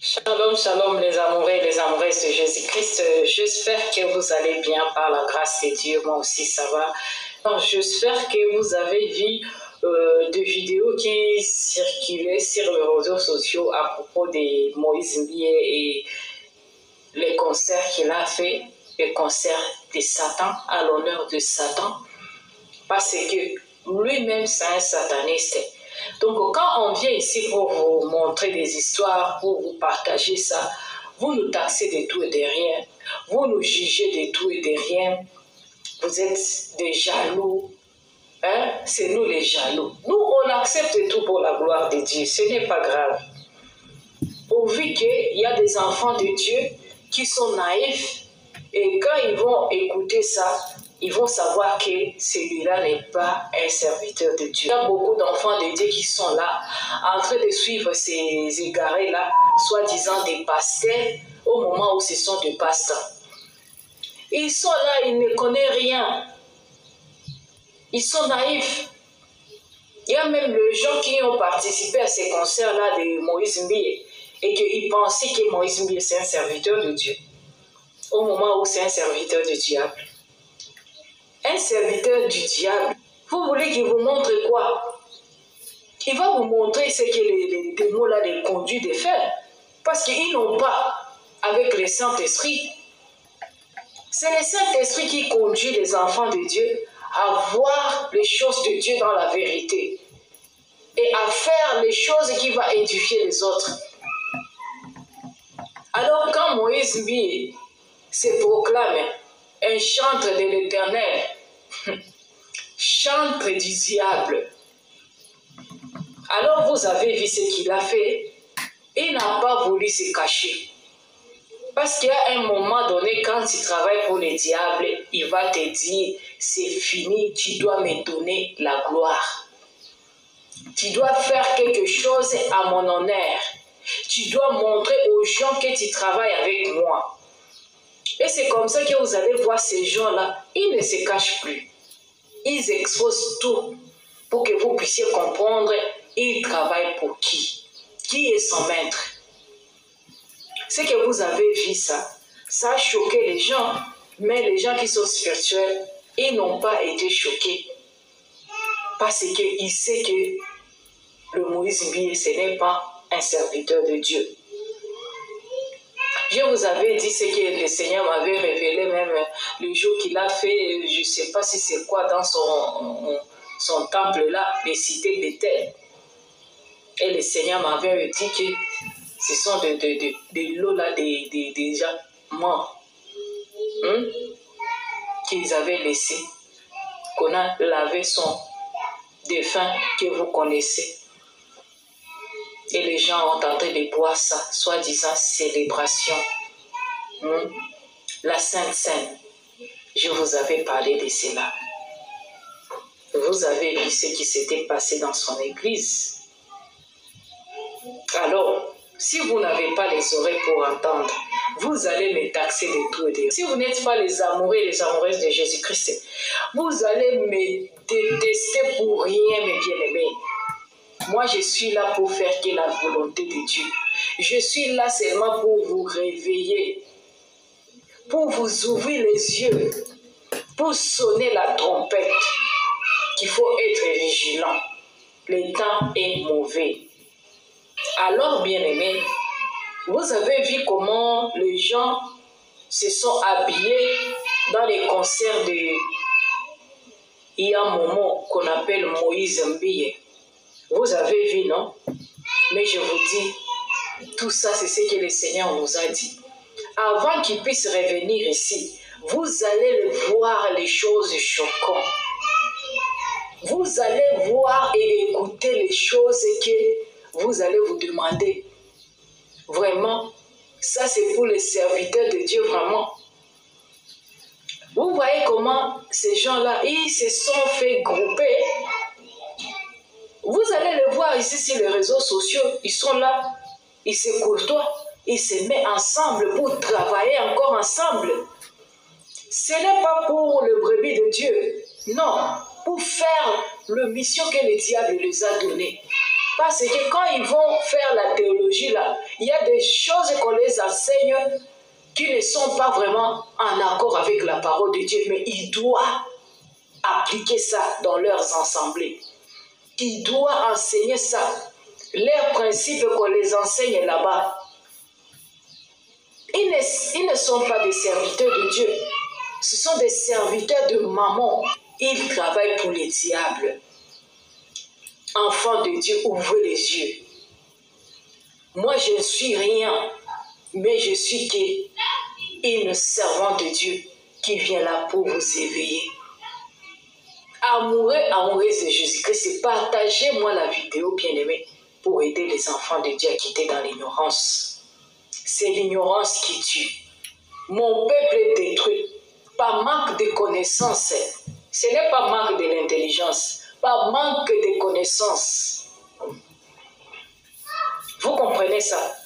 Shalom, shalom les amoureux et les amoureuses de Jésus-Christ. J'espère que vous allez bien par la grâce de Dieu. Moi aussi, ça va. J'espère que vous avez vu des vidéos qui circulaient sur les réseaux sociaux à propos de Moïse Mbié et les concerts qu'il a fait, les concerts de Satan, à l'honneur de Satan, parce que lui-même, c'est un sataniste. Donc, quand on vient ici pour vous montrer des histoires, pour vous partager ça, vous nous taxez de tout et de rien. Vous nous jugez de tout et de rien. Vous êtes des jaloux. Hein? C'est nous les jaloux. Nous, on accepte tout pour la gloire de Dieu. Ce n'est pas grave. Pourvu qu'il y a des enfants de Dieu qui sont naïfs et quand ils vont écouter ça, ils vont savoir que celui-là n'est pas un serviteur de Dieu. Il y a beaucoup d'enfants de Dieu qui sont là, en train de suivre ces égarés-là, soi-disant des pasteurs, au moment où ce sont des pasteurs. Ils sont là, ils ne connaissent rien. Ils sont naïfs. Il y a même les gens qui ont participé à ces concerts-là de Moïse Mbié et qu'ils pensaient que Moïse Mbié, c'est un serviteur de Dieu. Au moment où c'est un serviteur du diable. Un serviteur du diable, vous voulez qu'il vous montre quoi? Il va vous montrer ce que les démons-là les conduisent de faire. Parce qu'ils n'ont pas avec le Saint-Esprit. C'est le Saint-Esprit qui conduit les enfants de Dieu à voir les choses de Dieu dans la vérité. Et à faire les choses qui vont édifier les autres. Alors quand Moïse Mbié se proclame un chantre de l'Éternel, chantre du diable. Alors vous avez vu ce qu'il a fait. Il n'a pas voulu se cacher. Parce qu'il y a un moment donné, quand tu travailles pour le diable, il va te dire, c'est fini, tu dois me donner la gloire. Tu dois faire quelque chose à mon honneur. Tu dois montrer aux gens que tu travailles avec moi. Et c'est comme ça que vous allez voir ces gens-là, ils ne se cachent plus. Ils exposent tout pour que vous puissiez comprendre, ils travaillent pour qui? Qui est son maître? C'est que vous avez vu ça. Ça a choqué les gens, mais les gens qui sont spirituels, ils n'ont pas été choqués. Parce qu'ils savent que le Moïse Mbié, ce n'est pas un serviteur de Dieu. Je vous avais dit ce que le Seigneur m'avait révélé même le jour qu'il a fait, je ne sais pas si c'est quoi dans son temple là, les cités Béthel. Et le Seigneur m'avait dit que ce sont de l'eau là, des gens morts qu'ils avaient laissé, qu'on a lavé son défunt que vous connaissez. Et les gens ont tenté de boire ça, soi-disant célébration. La Sainte Seine, je vous avais parlé de cela. Vous avez vu ce qui s'était passé dans son église. Alors, si vous n'avez pas les oreilles pour entendre, vous allez me taxer de tout et de rien. Si vous n'êtes pas les amoureux et les amoureuses de Jésus-Christ, vous allez me détester pour rien, mes bien-aimés. Moi, je suis là pour faire que la volonté de Dieu. Je suis là seulement pour vous réveiller, pour vous ouvrir les yeux, pour sonner la trompette, qu'il faut être vigilant. Le temps est mauvais. Alors, bien-aimés, vous avez vu comment les gens se sont habillés dans les concerts de Momo qu'on appelle Moïse Mbié. Vous avez vu, non? Mais je vous dis, tout ça, c'est ce que le Seigneur nous a dit. Avant qu'il puisse revenir ici, vous allez voir les choses choquantes. Vous allez voir et écouter les choses que vous allez vous demander. Vraiment, ça c'est pour les serviteurs de Dieu, vraiment. Vous voyez comment ces gens-là, ils se sont fait grouper. Vous allez les voir ici sur les réseaux sociaux, ils sont là, ils se courtoient, ils se mettent ensemble pour travailler encore ensemble. Ce n'est pas pour le brebis de Dieu, non, pour faire la mission que le diable les a donnée. Parce que quand ils vont faire la théologie, là, il y a des choses qu'on les enseigne qui ne sont pas vraiment en accord avec la parole de Dieu, mais ils doivent appliquer ça dans leurs assemblées. Ils doivent enseigner ça. Leurs principes qu'on les enseigne là-bas. Ils ne sont pas des serviteurs de Dieu. Ce sont des serviteurs de maman. Ils travaillent pour les diables. Enfants de Dieu, ouvrez les yeux. Moi, je ne suis rien, mais je suis une servante de Dieu qui vient là pour vous éveiller. Amoureux, amoureuse de Jésus-Christ, partagez-moi la vidéo, bien-aimée, pour aider les enfants de Dieu à quitter dans l'ignorance. C'est l'ignorance qui tue. Mon peuple est détruit par manque de connaissances. Ce n'est pas manque de l'intelligence, par manque de connaissances. Vous comprenez ça?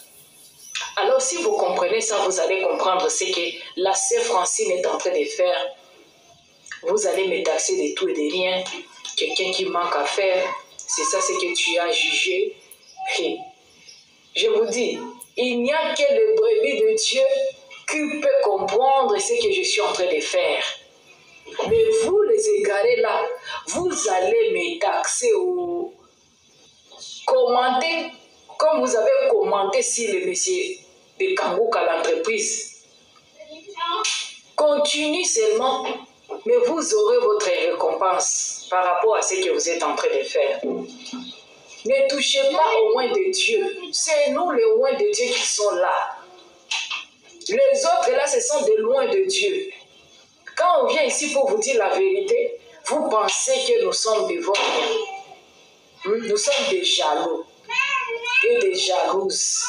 Alors si vous comprenez ça, vous allez comprendre ce que la sœur Francine est en train de faire. Vous allez me taxer de tout et de rien. Quelqu'un qui manque à faire, c'est ça ce que tu as jugé. Et je vous dis, il n'y a que le brebis de Dieu qui peut comprendre ce que je suis en train de faire. Mais vous les égarés là, vous allez me taxer ou commenter comme vous avez commenté sur le monsieur de Kangouk à l'entreprise. Continue seulement, mais vous aurez votre récompense par rapport à ce que vous êtes en train de faire. Ne touchez pas au loin de Dieu. C'est nous les loin de Dieu qui sont là. Les autres là, ce sont des loin de Dieu. Quand on vient ici pour vous dire la vérité, vous pensez que nous sommes des vauriens. Nous sommes des jaloux et des jalouses.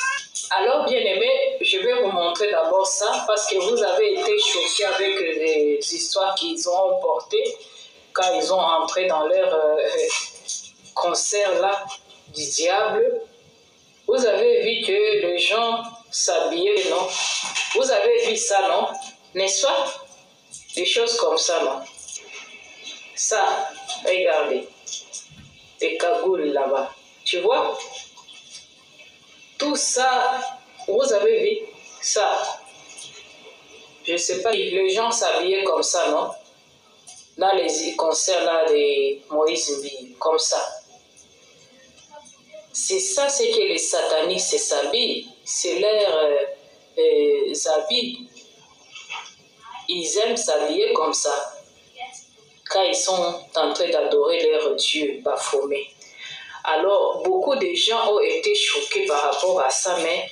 Alors, bien-aimés, je vais vous montrer d'abord ça parce que vous avez été choqués avec les histoires qu'ils ont portées quand ils ont entré dans leur concert là du diable. Vous avez vu que les gens s'habillaient, non? Vous avez vu ça, non? N'est-ce pas? Des choses comme ça, non? Ça, regardez. Des cagoules là-bas. Tu vois? Tout ça, vous avez vu ça. Je ne sais pas, les gens s'habillaient comme ça, non? Dans les concerts là de Moïse Mbi, comme ça. C'est ça, c'est que les satanistes s'habillent. C'est leurs habits. Ils aiment s'habiller comme ça. Quand ils sont en train d'adorer leur Dieu Baphomet. Alors, beaucoup de gens ont été choqués par rapport à ça, mais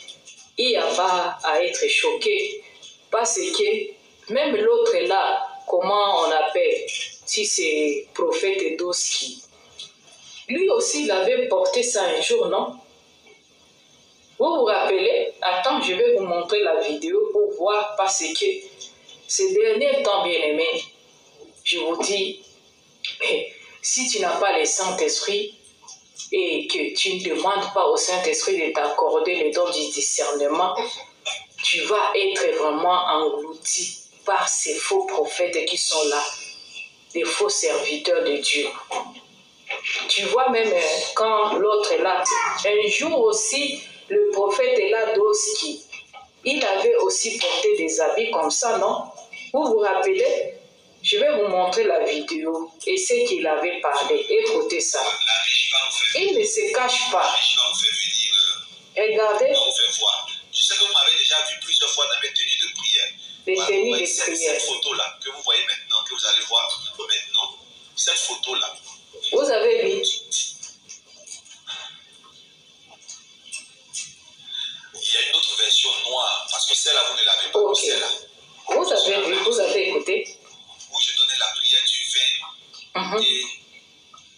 il n'y a pas à être choqué. Parce que même l'autre là, comment on appelle, si c'est prophète Doski, lui aussi il avait porté ça un jour, non? Vous vous rappelez? Attends, je vais vous montrer la vidéo pour voir parce que ces derniers temps, bien aimés, je vous dis, si tu n'as pas le Saint-Esprit, et que tu ne demandes pas au Saint-Esprit de t'accorder le don du discernement, tu vas être vraiment englouti par ces faux prophètes qui sont là, des faux serviteurs de Dieu. Tu vois même quand l'autre est là, un jour aussi, le prophète est là Doski, il avait aussi porté des habits comme ça, non? Vous vous rappelez? Je vais vous montrer la vidéo et ce qu'il avait parlé. Écoutez ça. Il ne se cache pas. Regardez. Je sais que vous m'avez déjà vu plusieurs fois dans mes tenues de prière. Des tenues de prière. Cette photo-là que vous voyez maintenant, que vous allez voir maintenant, cette photo-là. Vous avez vu? Il y a une autre version noire, parce que celle-là, vous ne l'avez pas. Okay. Celle-là. Vous avez vu, vous avez écouté? Où je donnais la prière du vin et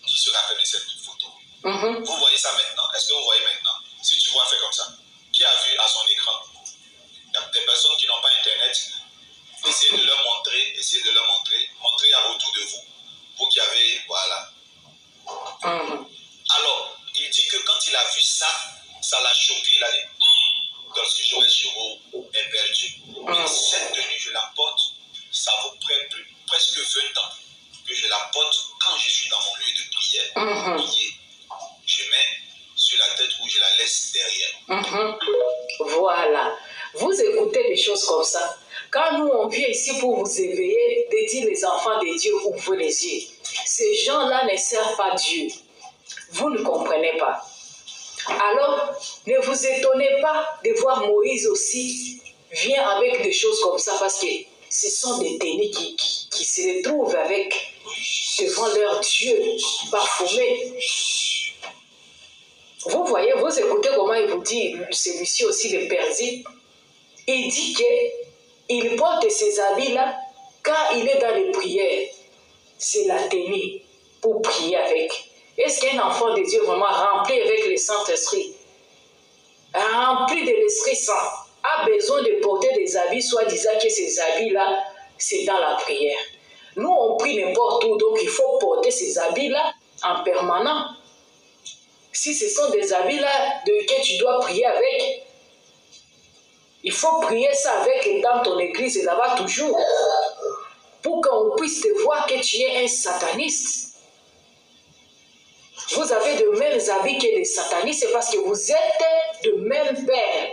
qui se rappelle de cette photo. Vous voyez ça maintenant? Est-ce que vous voyez maintenant? Si tu vois, fais comme ça. Qui a vu à son écran? Il y a des personnes qui n'ont pas Internet. Essayez de leur montrer, montrez à autour de vous, vous qui avez, voilà. Alors, il dit que quand il a vu ça, ça l'a choqué, il a dit, dans ce jour, est perdu. Mais cette Voilà. Vous écoutez des choses comme ça. Quand nous, on vient ici pour vous éveiller, de dire les enfants de Dieu, ouvrez les yeux. Ces gens-là ne servent pas Dieu. Vous ne comprenez pas. Alors, ne vous étonnez pas de voir Moïse aussi vient avec des choses comme ça parce que ce sont des ténis qui se retrouvent avec devant leur Dieu parfumé. Vous voyez, vous écoutez comment il vous dit, celui-ci aussi le Persie, il dit qu'il porte ces habits-là quand il est dans les prières. C'est la tenue pour prier avec. Est-ce qu'un enfant de Dieu vraiment rempli avec le Saint-Esprit, rempli de l'Esprit Saint, a besoin de porter des habits, soit disant que ces habits-là, c'est dans la prière. Nous, on prie n'importe où, donc il faut porter ces habits-là en permanent. Si ce sont des habits-là que tu dois prier avec, il faut prier ça avec dans ton église et là-bas toujours, pour qu'on puisse te voir que tu es un sataniste. Vous avez de mêmes habits que les satanistes, c'est parce que vous êtes de même père,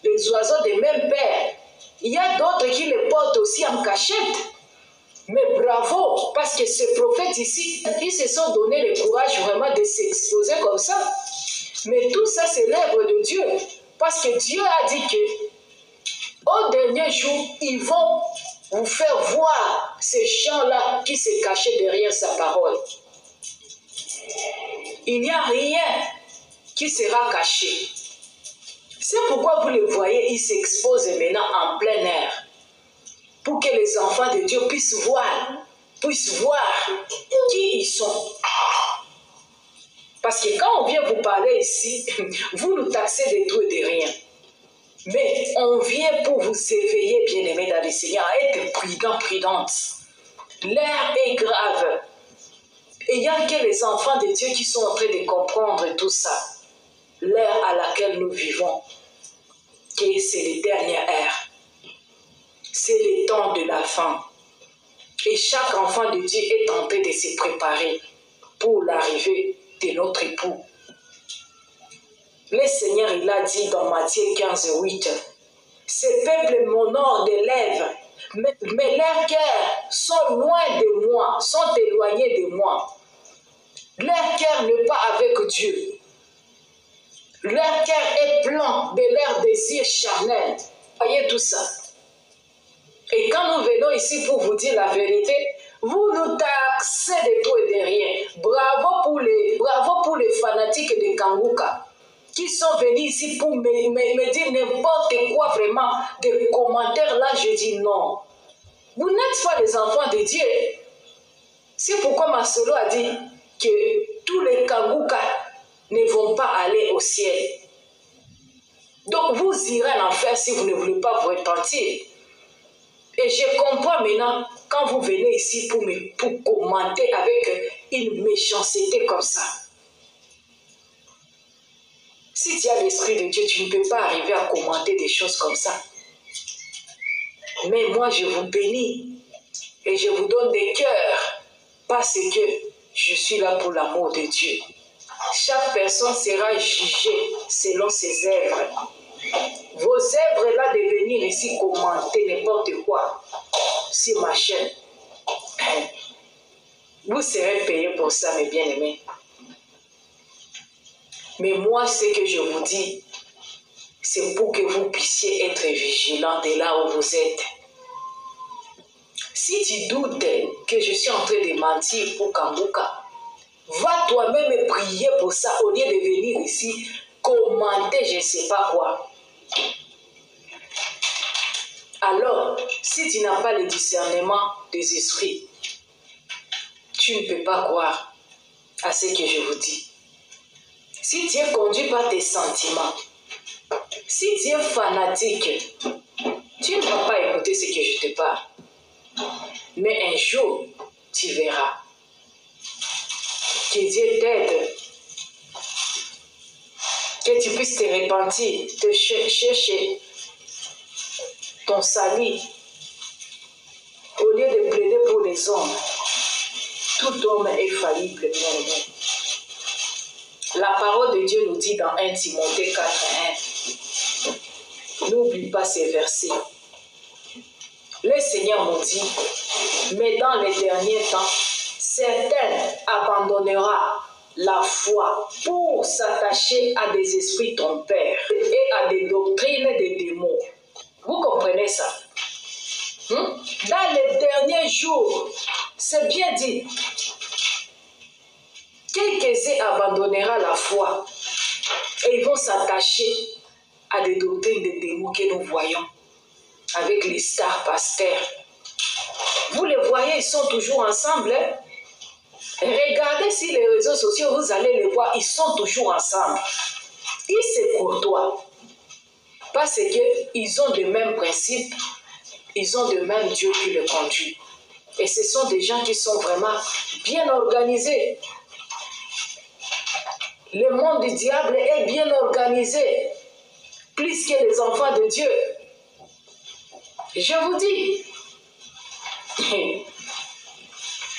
les oiseaux de même père. Il y a d'autres qui les portent aussi en cachette. Mais bravo, parce que ces prophètes ici, ils se sont donné le courage vraiment de s'exposer comme ça. Mais tout ça, c'est l'œuvre de Dieu. Parce que Dieu a dit que au dernier jour, ils vont vous faire voir ces gens-là qui se cachaient derrière sa parole. Il n'y a rien qui sera caché. C'est pourquoi vous le voyez, ils s'exposent maintenant en plein air. Pour que les enfants de Dieu puissent voir qui ils sont. Parce que quand on vient vous parler ici, vous nous taxez de tout et de rien. Mais on vient pour vous éveiller, bien-aimés dans le Seigneur, à être prudents, prudentes. L'air est grave. Et il n'y a que les enfants de Dieu qui sont en train de comprendre tout ça. L'ère à laquelle nous vivons, que c'est les dernières ères. C'est le temps de la fin. Et chaque enfant de Dieu est en train de se préparer pour l'arrivée de notre époux. Le Seigneur, il a dit dans Matthieu 15, 8, « Ce peuple m'honore des lèvres, mais leurs cœurs sont loin de moi, sont éloignés de moi. Leur cœur n'est pas avec Dieu. Leur cœur est plein de leurs désirs charnels. » Voyez tout ça. Et quand nous venons ici pour vous dire la vérité, vous nous taxez de tout et de rien. Bravo pour les fanatiques de Kanguka qui sont venus ici pour me dire n'importe quoi vraiment, des commentaires là, je dis non. Vous n'êtes pas les enfants de Dieu. C'est pourquoi Masolo a dit que tous les Kanguka ne vont pas aller au ciel. Donc vous irez en enfer si vous ne voulez pas vous repentir. Et je comprends maintenant quand vous venez ici pour commenter avec une méchanceté comme ça. Si tu as l'Esprit de Dieu, tu ne peux pas arriver à commenter des choses comme ça. Mais moi, je vous bénis et je vous donne des cœurs parce que je suis là pour l'amour de Dieu. Chaque personne sera jugée selon ses œuvres. Vos œuvres là de venir ici commenter n'importe quoi sur ma chaîne. Vous serez payés pour ça, mes bien-aimés. Mais moi, ce que je vous dis, c'est pour que vous puissiez être vigilants de là où vous êtes. Si tu doutes que je suis en train de mentir pour Kanguka, va toi-même prier pour ça au lieu de venir ici commenter je ne sais pas quoi. Alors, si tu n'as pas le discernement des esprits, tu ne peux pas croire à ce que je vous dis. Si tu es conduit par tes sentiments, si tu es fanatique, tu ne vas pas écouter ce que je te parle. Mais un jour, tu verras. Que Dieu t'aide. Que tu puisses te repentir, te chercher ton salut. Au lieu de plaider pour les hommes, tout homme est faillible, bien aimé. La parole de Dieu nous dit dans 1 Timothée 4:1, N'oublie pas ces versets. Le Seigneur nous dit, mais dans les derniers temps, certains abandonnera la foi pour s'attacher à des esprits trompeurs et à des doctrines des démons. Vous comprenez ça? Dans les derniers jours, c'est bien dit, quelques-uns abandonnera la foi et ils vont s'attacher à des doctrines des démons que nous voyons avec les stars pasteurs. Vous les voyez, ils sont toujours ensemble. Hein? Regardez sur les réseaux sociaux, vous allez les voir, ils sont toujours ensemble. Ils se côtoient parce qu'ils ont les mêmes principes, ils ont le même Dieu qui les conduit. Et ce sont des gens qui sont vraiment bien organisés. Le monde du diable est bien organisé, plus que les enfants de Dieu. Je vous dis,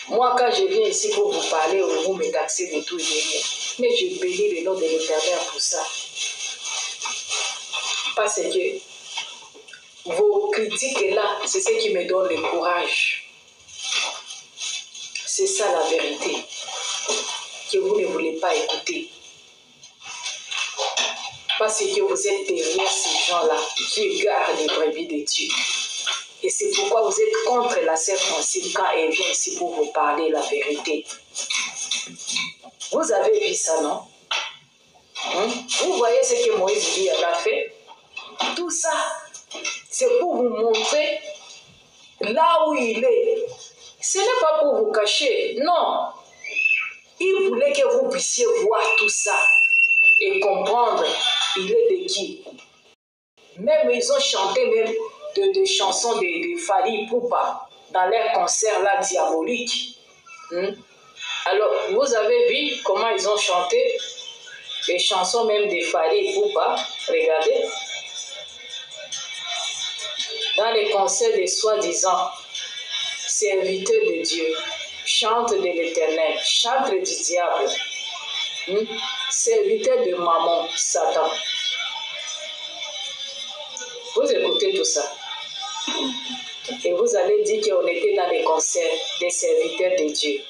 moi quand je viens ici pour vous parler, vous me taxez de tout et de rien. Mais je bénis le nom de l'Éternel pour ça. Parce que vos critiques là, c'est ce qui me donne le courage. C'est ça la vérité que vous ne voulez pas écouter. Parce que vous êtes derrière ces gens-là qui gardent les brebis de Dieu. Et c'est pourquoi vous êtes contre la circoncision quand elle vient ici pour vous parler la vérité. Vous avez vu ça, non? Vous voyez ce que Moïse a fait? Tout ça, c'est pour vous montrer là où il est. Ce n'est pas pour vous cacher, non. Il voulait que vous puissiez voir tout ça et comprendre il est de qui. Même ils ont chanté même des chansons de Fally Ipupa dans leur concert là diabolique. Alors, vous avez vu comment ils ont chanté les chansons même de Fally Ipupa. Regardez. Dans les concerts des soi-disant serviteurs de Dieu, chante de l'Éternel, chante du diable, serviteur de Mammon, Satan. Vous écoutez tout ça. Et vous allez dire qu'on était dans les concerts des serviteurs de Dieu.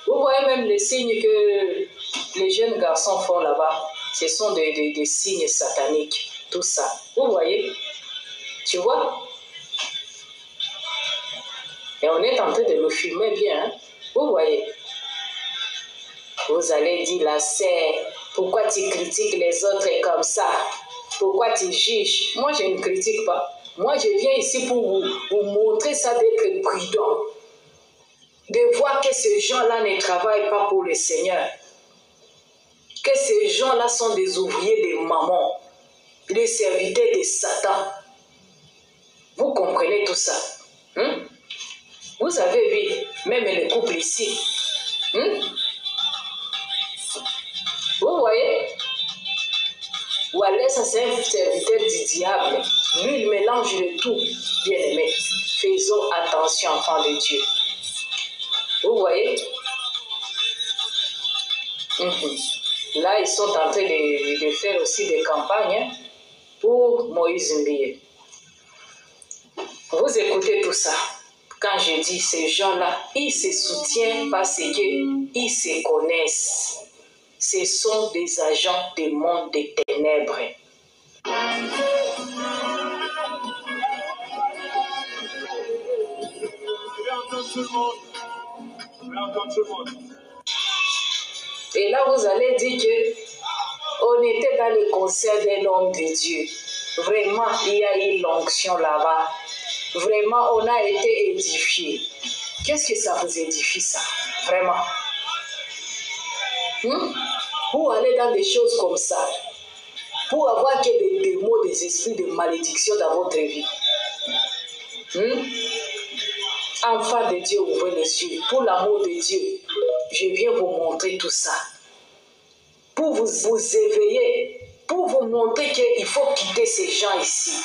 Vous voyez même les signes que les jeunes garçons font là-bas. Ce sont des signes sataniques. Tout ça. Vous voyez? Tu vois? Et on est en train de le filmer bien. Hein? Vous voyez? Vous allez dire la sœur, pourquoi tu critiques les autres comme ça? Pourquoi tu juges? Moi, je ne critique pas. Moi, je viens ici pour vous montrer ça, d'être prudent. De voir que ces gens-là ne travaillent pas pour le Seigneur. Que ces gens-là sont des ouvriers de Mammon, des serviteurs de Satan. Vous comprenez tout ça? Vous avez vu, même les couples ici. Vous voyez? Wallah, ça c'est un serviteur du diable. Lui, il mélange le tout, bien aimé. Faisons attention, enfants de Dieu. Vous voyez? Là, ils sont en train de faire aussi des campagnes pour Moïse Mbiye. Vous écoutez tout ça. Quand je dis ces gens-là, ils se soutiennent parce qu'ils se connaissent. Ce sont des agents du monde des ténèbres. Et là, vous allez dire qu'on était dans le concert d'un homme de Dieu. Vraiment, il y a eu l'onction là-bas. Vraiment, on a été édifiés. Qu'est-ce que ça vous édifie, ça? Vraiment. Pour aller dans des choses comme ça, pour avoir que des démons, des esprits de malédiction dans votre vie. Enfants de Dieu, ouvrez les yeux. Pour l'amour de Dieu, je viens vous montrer tout ça. Pour vous éveiller, pour vous montrer qu'il faut quitter ces gens ici.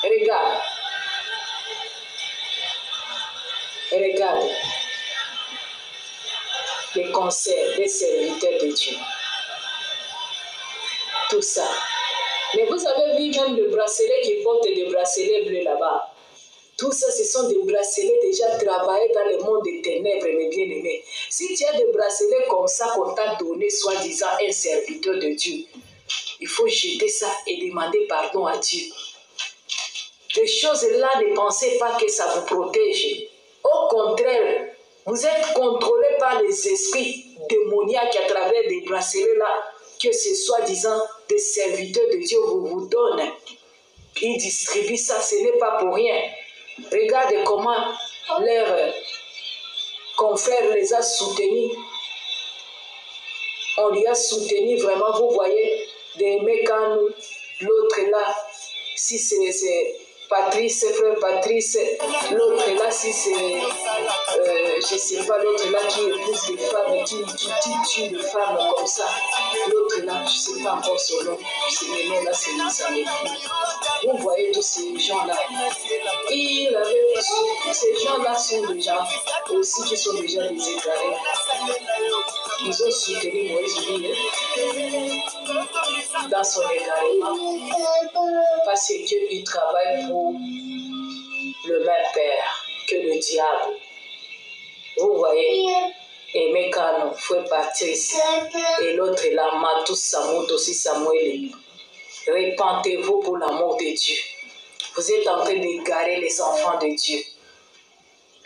Regarde. Regarde. Les concerts des serviteurs de Dieu. Tout ça. Mais vous avez vu même le bracelet qui qui portent des bracelets bleus là-bas. Tout ça, ce sont des bracelets déjà travaillés dans le monde des ténèbres, mes bien-aimés. Si tu as des bracelets comme ça qu'on t'a donné, soi-disant un serviteur de Dieu, il faut jeter ça et demander pardon à Dieu. Ces choses-là, ne pensez pas que ça vous protège. Au contraire, vous êtes contrôlé par les esprits démoniaques à travers des bracelets-là, que ce soi-disant des serviteurs de Dieu vous donnent. Ils distribuent ça, ce n'est pas pour rien. Regardez comment leurs confrères les a soutenus. On les a soutenus vraiment, vous voyez, des mécanos, l'autre là, si c'est Patrice, frère Patrice, l'autre là, si c'est, je ne sais pas, l'autre là qui épouse des femmes, qui tue des femmes comme ça, l'autre là, je ne sais pas encore son nom, c'est le nom là, c'est ça m'écrit. Vous voyez tous ces gens-là. Ces gens-là sont des gens aussi qui sont déjà des égarés. Ils ont soutenu Moïse dans son égarement parce qu'il travaille pour le même père que le diable. Vous voyez, et Mécano, frère Patrice, et l'autre là, Matou Samout aussi Samuel. Répentez-vous pour l'amour de Dieu. Vous êtes en train d'égarer les enfants de Dieu.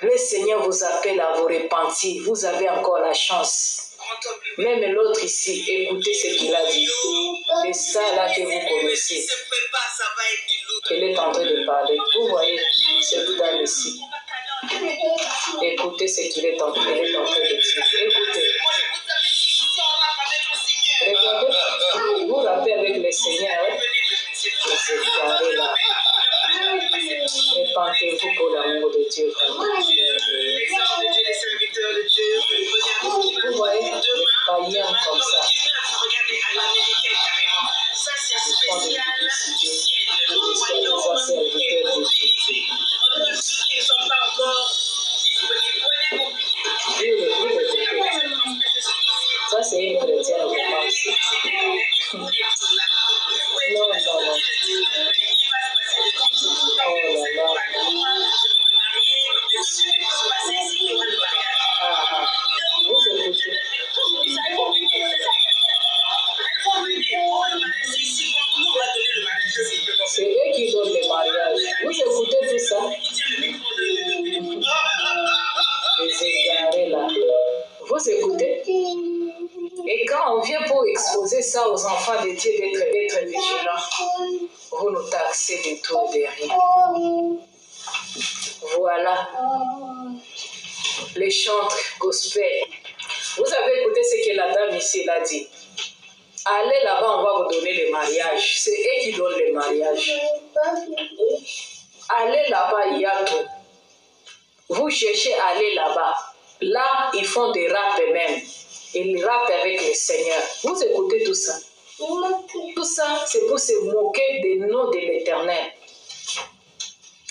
Le Seigneur vous appelle à vous repentir. Vous avez encore la chance. Même l'autre ici, écoutez ce qu'il a dit. C'est ça là que vous connaissez. Elle est en train de parler. Vous voyez cette dame ici. Écoutez ce qu'il est en train de dire. Écoutez. Regardez, vous rappelez avec le Seigneur. Là. Répentez-vous pour l'amour de Dieu. Vous voyez, les païens comme ça. Ils font des ça, c'est une chrétienne, je pense. Non. Oh là là. Vous écoutez. C'est eux qui donnent les mariages. Vous écoutez tout ça? Les égarés là. Vous écoutez? Et quand on vient pour exposer ça aux enfants de Dieu d'être vigilants, vous nous taxez de tout et de rien. Voilà. Les chantres gospel. Vous avez écouté ce que la dame ici a dit. Allez là-bas, on va vous donner les mariages. C'est eux qui donnent les mariages. Allez là-bas, il y a tout. Vous cherchez à aller là-bas. Là, ils font des raps même. Ils rappent avec le Seigneur. Vous écoutez tout ça. Tout ça, c'est pour se moquer des noms de l'Éternel.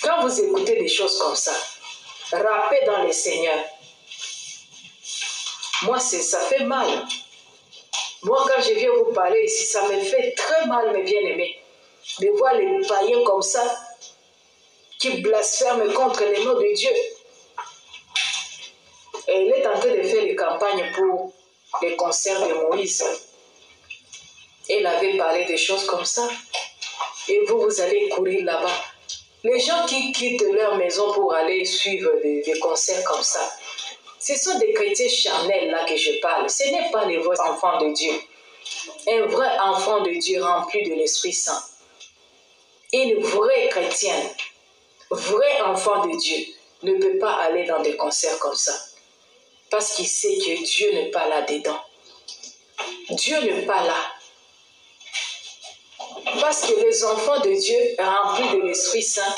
Quand vous écoutez des choses comme ça, rappez dans le Seigneur. Moi, ça fait mal. Moi, quand je viens vous parler ici, ça me fait très mal, mes bien-aimés, de voir les païens comme ça, qui blasphèment contre le nom de Dieu. Et il est en train de faire des campagnes pour les concerts de Moïse. Elle avait parlé de choses comme ça. Et vous allez courir là-bas. Les gens qui quittent leur maison pour aller suivre des concerts comme ça, ce sont des chrétiens charnels là que je parle. Ce n'est pas les vrais enfants de Dieu. Un vrai enfant de Dieu rempli de l'Esprit Saint. Une vraie chrétienne, vrai enfant de Dieu, ne peut pas aller dans des concerts comme ça. Parce qu'il sait que Dieu n'est pas là-dedans. Dieu n'est pas là. Parce que les enfants de Dieu, remplis de l'Esprit Saint,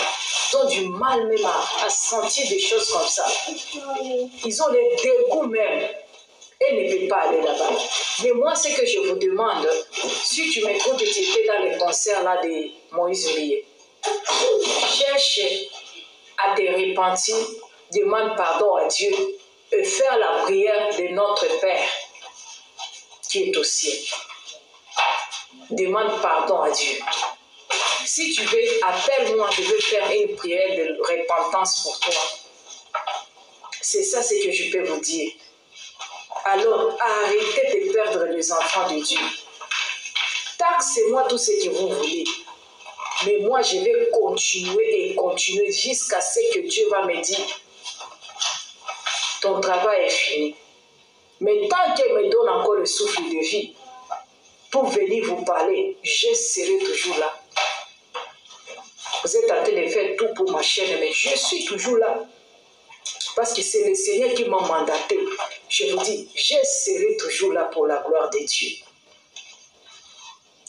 ont du mal même à sentir des choses comme ça. Ils ont le dégoût même. Et ne peuvent pas aller là-bas. Mais moi, ce que je vous demande, si tu m'écoutes et tu étais dans les concerts là de Moïse Millet, cherche à te repentir, demande pardon à Dieu et faire la prière de notre Père qui est au ciel. Demande pardon à Dieu. Si tu veux, appelle-moi, je veux faire une prière de repentance pour toi. C'est ça ce que je peux vous dire. Alors, arrêtez de perdre les enfants de Dieu. Taxez-moi tout ce que vous voulez. Mais moi, je vais continuer et continuer jusqu'à ce que Dieu va me dire, ton travail est fini. Mais tant qu'il me donne encore le souffle de vie pour venir vous parler, je serai toujours là. Vous êtes en train de faire tout pour ma chaîne, mais je suis toujours là. Parce que c'est le Seigneur qui m'a mandaté. Je vous dis, je serai toujours là pour la gloire de Dieu.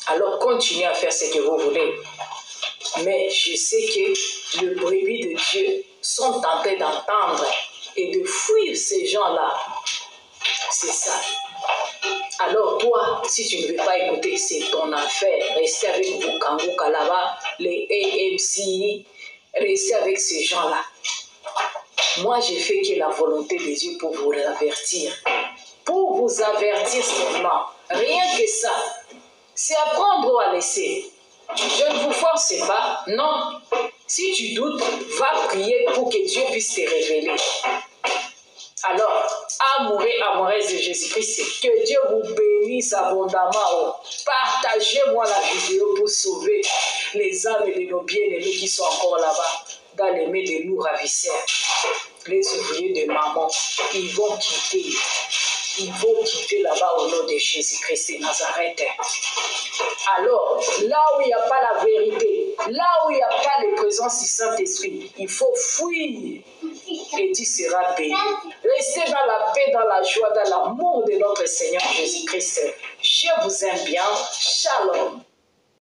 Alors continuez à faire ce que vous voulez. Mais je sais que les brebis de Dieu sont en train d'entendre et de fuir ces gens-là. C'est ça. Alors toi, si tu ne veux pas écouter, c'est ton affaire. Restez avec vous, Kango Kalaba, les AMC, restez avec ces gens-là. Moi, j'ai fait que la volonté de Dieu pour vous avertir. Pour vous avertir seulement. Rien que ça. C'est à prendre ou à laisser. Je ne vous force pas. Non. Si tu doutes, va prier pour que Dieu puisse te révéler. Alors, amoureux, amoureuses de Jésus-Christ, que Dieu vous bénisse abondamment. Partagez-moi la vidéo pour sauver les âmes de nos bien-aimés qui sont encore là-bas, dans les mains de nous ravisseurs. Les ouvriers de maman, ils vont quitter là-bas au nom de Jésus-Christ de Nazareth. Alors, là où il n'y a pas la vérité, là où il n'y a pas la présence du Saint-Esprit, il faut fuir et tu seras béni. Restez dans la paix, dans la joie, dans l'amour de notre Seigneur Jésus-Christ. Je vous aime bien. Shalom.